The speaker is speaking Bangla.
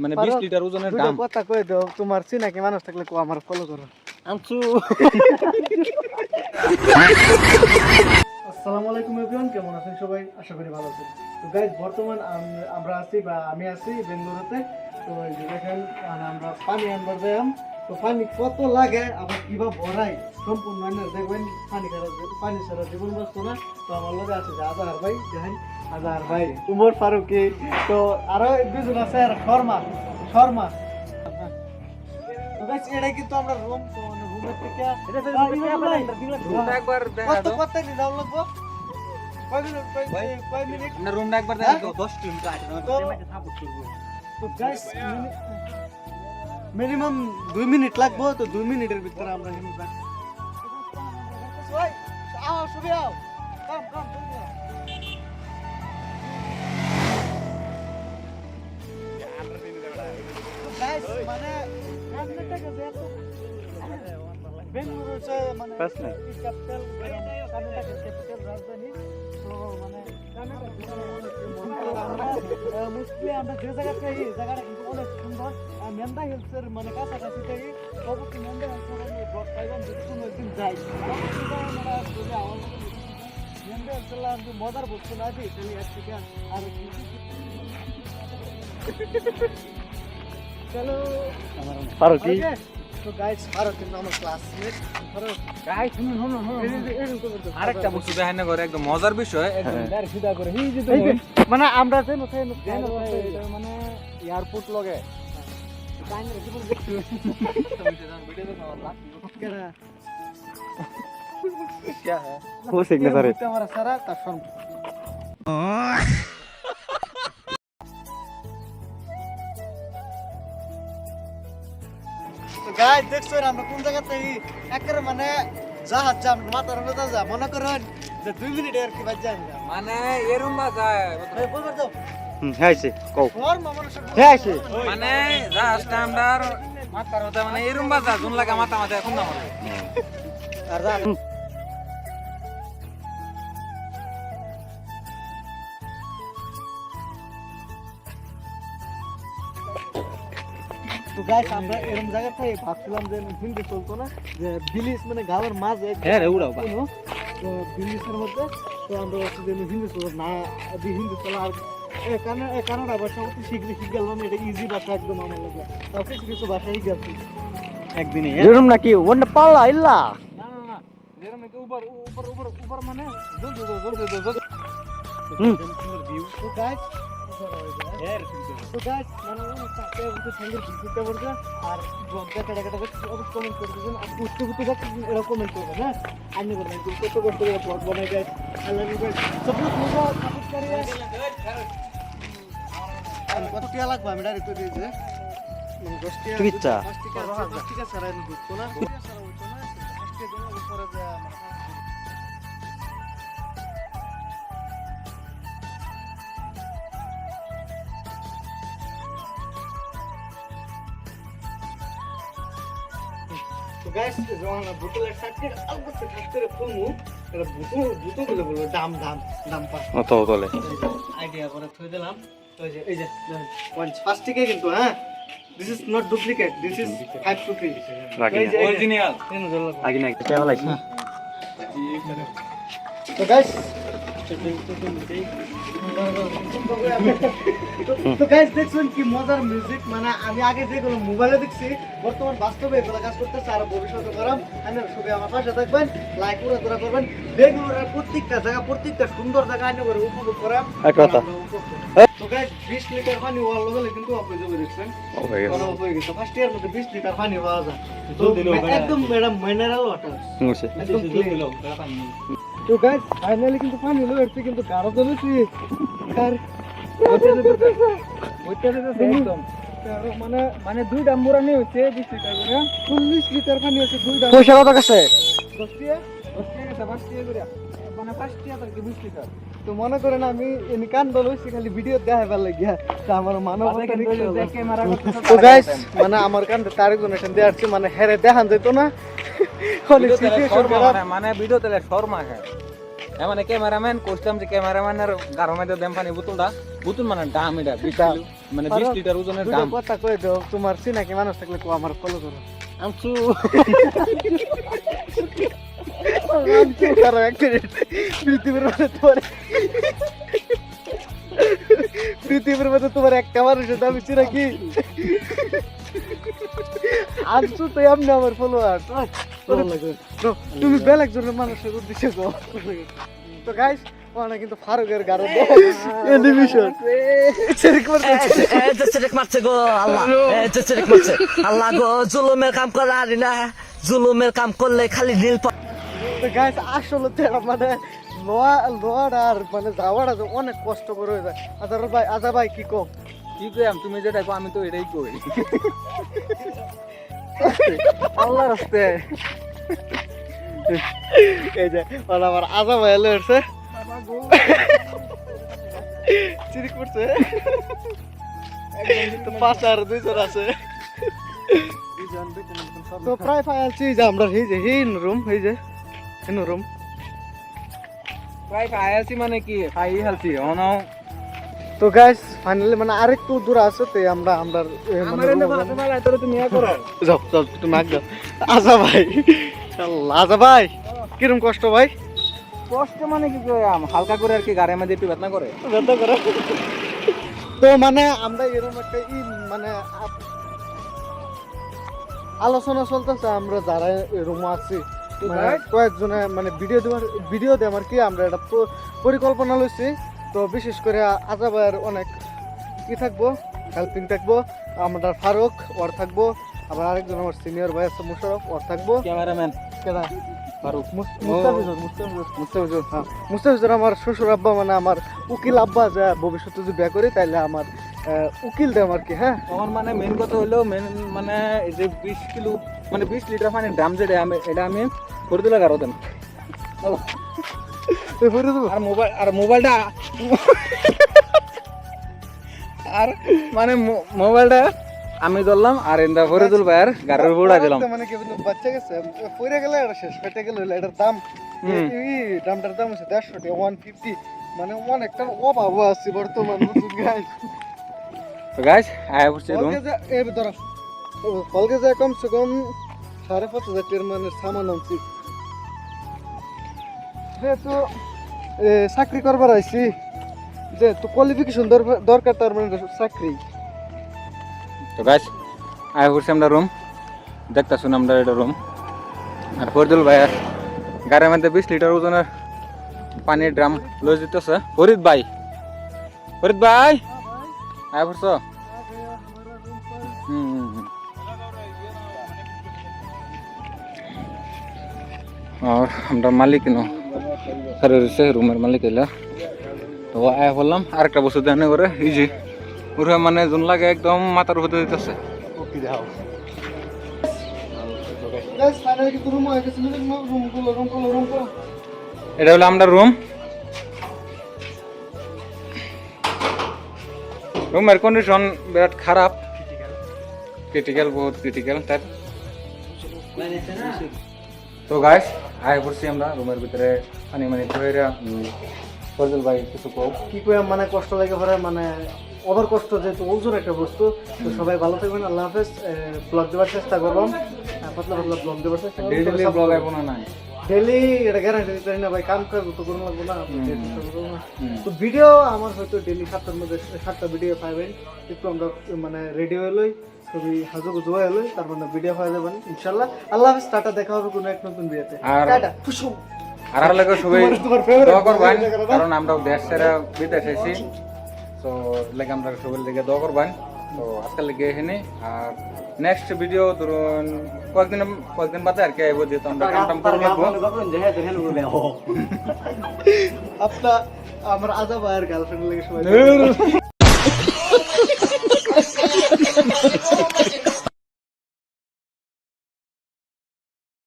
মানে 20 লিটার ওজনের দাম কথা কই দাও তোমার চিনাকি মানুষ থাকলে কো আমার ফলো করো আনছু আসসালামু আলাইকুম এভরিওয়ান কেমন আছেন সবাই আশা করি ভালো আছেন তো গাইস বর্তমান আমরা আছি বা আমি আছি বেঙ্গলুরুতে তো এই যে দেখেন আমরা পানি আনবার যাইম তো পানি কত লাগে আবার কিভাবে ভরাই সম্পূর্ণ দেখবেন পানি ছাড়া জীবন বাঁচতো না তো আমার লগে আছে যে আজহার ভাই দেখেন আজহার ভাই উমর ফারুকি তো আরো দুজন আছে আর শর্মা তো গাইস এটা কিন্তু আমরা রুম তো রুমের থেকে একবার কত কত নিয়ে যাওয়া লাগবো কয় মিনিট না রুমটা একবার দেখা তো 10 কিলোমিটার আছে তো গাইস মিনিমাম 2 মিনিট লাগবে তো 2 মিনিটের ভিতরে আমরা হিমু যাই ওই আও শুবি আও কাম গাইস মানে রাজনীতিটা যে এত বেঙ্গলুরু হচ্ছে মানে ক্যাপিটাল কর্ণাটকের ক্যাপিটাল রাজধানী তো মানে মুসলি আমরা যে জায়গাতে এই জায়গাটা কিন্তু অনেক সুন্দর মেন্দা হিলসের মানে কাছাকাছি থেকে অবশ্যই মেন্দা হিলসের আমি ব্লগ পাইলাম যদি কোনো একদিন যাই মেন্দা হিলসের আমি মজার বস্তু না দিই তাহলে এর থেকে আরো চলো পারো কি তো গাইস আরো কিন্তু আমার ক্লাসমেট গাইস শুনুন আরেকটা বস্তু দেখেন না করে একদম মজার বিষয় একদম ডাইরেক্ট সিধা করে এই যে মানে আমরা যে মানে এয়ারপোর্ট লগে क्या है वो सिग्नेचर है हमारा सारा कस्टम তো গাইস দেখছো আমরা কোন জায়গাতে একের মানে জাহাজ জাম মাথার মধ্যে যা মনে করেন যে 2 মিনিট আর কি বাজ যায় মানে এরম বাজায় এই বলবার দাও হ্যাঁ কও ওর মামার সাথে হ্যাঁ মানে জাহাজ টাইমদার মাথার মধ্যে মানে এরম বাজায় জুন লাগা মাথা মাথা এখন না আর যা তো গাইস আমরা এরকম জায়গাতে ভাবছিলাম যে হিন্দি চলতো না যে বিলিস মানে গাওয়ার মাঝে হ্যাঁ রে উড়াও তো বিলিসের মধ্যে তো আমরা হচ্ছে যে হিন্দি চলো না হিন্দি চলা আর কানাডা ভাষা অতি শীঘ্রই শিখে গেলাম এটা ইজি ভাষা একদম আমার লাগে তাও কিছু কিছু ভাষা শিখে গেছি একদিনে এরম নাকি ওন্ড পাল্লা ইল্লা না যেরকম কি উপর মানে জলদি তো গাইস তো গাইস মানে চাপে উঠে সঙ্গে ভিডিওটা করবে আর ব্লগটা কাটা অবশ্যই কমেন্ট করে দিবেন আর বুঝতে এরা কমেন্ট করবেন হ্যাঁ আইনি করবেন কত কষ্ট করে ব্লগ বানাই গাইস আল্লাহ হাফেজ সাপোর্ট করো সাপোর্ট করিয়ে আর কত টাকা লাগবে আমি ডাইরেক্ট করে দিয়েছি 10 টাকা টুইটটা 10 টাকা ছাড়া আমি বুঝতো না 10 টাকা ছাড়া হইতো না 10 টাকা জন্য উপরে যায় তো গাইস যখন বোতলের সাথে অল্প করে ফুলমু এটা বোতলগুলো বলবো দাম পা অত তলে আইডিয়া করে থই দিলাম তো এই যে 5 টাকা কিন্তু হ্যাঁ this is not duplicate this is 5 rupee original আগে না কেমন লাগছে তো গাইস তো গাইস দেখছেন কি মজার মিউজিক মানে আমি আগে যেগুলো মোবাইলে দেখছি বর্তমান বাস্তবে এগুলো কাজ করতেছে আর ভবিষ্যতে করাম আমি সবাই আমার পাশে থাকবেন লাইক করে করবেন বেঙ্গলুরের প্রত্যেকটা জায়গা প্রত্যেকটা সুন্দর জায়গা আইনে করে উপভোগ করাম কথা তো গাইস 20 লিটার পানি ওয়াল লগে কিন্তু আপনি যাবে দেখছেন হয়ে গেছে ফার্স্ট ইয়ার মধ্যে 20 লিটার পানি পাওয়া যায় তো একদম ম্যাডাম মিনারেল ওয়াটার একদম ক্লিন তো গাইস ফাইনালি কিন্তু পানি হলো এর কিন্তু গাঢ় চলেছি আর একদম মানে দুই ডাম্বুরা নিয়ে হচ্ছে 20 লিটার করে 40 লিটার পানি হচ্ছে দুই ডাম্বুরা পয়সা কত কাছে 10 টাকা 5 টাকা করে মানে 5 টাকা থেকে 20 লিটার তো মনে করেন আমি এনি কান দলছি খালি ভিডিও দেখাবার লাগিয়া তা আমার মানবতা ক্যামেরা তো গাইস মানে আমার কান তারিজন এখান দিয়ে আসছে মানে হেরে দেখান যেত না মানে ভিডিও তেলে শর্মা খায় মানে ক্যামেরাম্যান কইতাম যে ক্যামেরাম্যানের গারো মধ্যে দেম পানি বোতলটা বুতুন মানে দাম এটা 20 দাম। মানে 20 লিটার ওজনের দাম কথা কই দাও তোমার চিনাকি মানুষ থাকলে কো আমার ফলো করো আমচু আমচু করো এক মিনিট পৃথিবীর মধ্যে তোমার একটা মানুষের দাম চিনাকি আমচু তো এমনি আমার ফলোয়ার তুমি বেলেগ জনের মানুষের উদ্দেশ্যে গো তো গাইস ওনা কিন্তু ফারুকের গারো এনিমেশন চেরেক মারছে গো আল্লাহ চেরেক মারছে আল্লাহ গো জুলুমের কাম করে আরি না জুলুমের কাম করলে খালি নীল তো গাইস আসলে তো এটা মানে লোয়ার আর মানে যাওয়াটা যে অনেক কষ্ট করে হয়ে যায় আজা ভাই কি কম কি কইম তুমি যেটা কও আমি তো এটাই কই আল্লাহর রাস্তে এই যে ওরা আমার আজা ভাই এলো এসে চিরি করছে তো পাঁচ আর দুইজন আছে তো প্রায় ফাইলছি যে আমরা এই যে হিন রুম এই যে হিন রুম প্রায় খাইছি মানে কি খাই হালছি অনো তো গাইস ফাইনালি মানে আরেকটু দূর আছে তো আমরা মানে তুমি ইয়া করো যাও যাও তুমি আগ যাও আজা ভাই আল্লাহ আজা ভাই কিরম কষ্ট ভাই কষ্ট মানে কি কইম হালকা করে আর কি গাড়ির মধ্যে একটু বেদনা করে তো মানে আমরা এরকম একটা মানে আলোচনা চলতেছে আমরা যারা এরকম আছি মানে কয়েকজনে মানে ভিডিও দেওয়ার কি আমরা একটা পরিকল্পনা লইছি তো বিশেষ করে আজা ভাইয়ের অনেক কি থাকবো হেল্পিং থাকবো আমরা ফারুক ওর থাকবো আবার আরেকজন আমার সিনিয়র ভাই আছে মুশারফ ওর থাকবো ক্যামেরাম্যান কেনা ফারুক মুস্তাফিজুর আমার শ্বশুর আব্বা মানে আমার উকিল আব্বা যা ভবিষ্যতে যদি বিয়ে করি তাহলে আমার উকিল দেয় আর কি হ্যাঁ তখন মানে মেন কথা হলো মেন মানে এই যে 20 কিলো মানে 20 লিটার পানির ড্রাম যেটা এটা আমি করে দিলে গারো দেন আর মোবাইলটা আর মানে মোবাইলটা আমি ধরলাম আর এন্দা ফরিদুল ভাইয়ের গাড়ির উপর উড়াই দিলাম মানে কি বাচ্চা গেছে পড়ে গেলে এটা শেষ পেটে গেল এটার দাম এই দামটার দাম হচ্ছে 150 টাকা 150 মানে অনেকটা অভাব আছে বর্তমান গাইস তো গাইস আয় পড়ছে রুম এই ধরো কলকে যায় কমসে কম 5,500 টাকার মানে সামান আনছি যেহেতু চাকরি করবার আইছি যেহেতু কোয়ালিফিকেশন দরকার তার মানে চাকরি তো গাইস আয় পড়ছে আমরা রুম দেখতা শুন আমরা এটা রুম আর ফরিদুল ভাইয়ের গাড়ির মধ্যে 20 লিটার ওজনের পানির ড্রাম লয়ে যেতেছে ফরিদ ভাই আয় পড়ছো আর আমরা মালিক নো সারে রয়েছে রুমের মালিক এলা তো আয় বললাম আরেকটা বস্তু দেখানো করে ইজি ওরা মানে জোন লাগে একদম মাথার উপরে দিতেছে ওকে দাও গাইস ফাইনালি কি রুম হয়ে গেছে রুম করো এটা হলো আমরা রুমের কন্ডিশন বিরাট খারাপ ক্রিটিক্যাল বহুত ক্রিটিক্যাল তার তো গাইস আয় পড়ছি আমরা রুমের ভিতরে মানে ধরে ফজল ভাই কিছু কও কি কই মানে কষ্ট লাগে পরে মানে ওভার কষ্ট যেহেতু ওজন একটা বস্তু তো সবাই ভালো থাকবেন আল্লাহ হাফেজ ব্লগ দেওয়ার চেষ্টা করলাম পাতলা ব্লগ দেওয়ার চেষ্টা ডেইলি ব্লগ আইবো না নাই ডেইলি এটা গ্যারান্টি দিতে না ভাই কাম করবো তো করুন লাগবো না তো ভিডিও আমার হয়তো ডেইলি 7টার মধ্যে 7টা ভিডিও পাবেন একটু আমরা মানে রেডি হয়ে লই ছবি হাজুগুজু হয়ে লই তার মানে ভিডিও পাওয়া যাবেন ইনশাআল্লাহ আল্লাহ হাফেজ টাটা দেখা হবে কোনো এক নতুন ভিডিওতে টাটা খুশু আর লাগে সবাই দোয়া করবেন কারণ আমরা দেশ ছেড়ে বিদেশ এসেছি তো লাগে আমরা সবাই লেগে দোয়া করবেন তো আজকাল লেগে এখানে আর নেক্সট ভিডিও ধরুন কয়েকদিন বাদে আর কি আইব যেহেতু আমরা কাম করে লাগবো আপনার আমার আজা ভাইয়ের গার্লফ্রেন্ড লেগে সবাই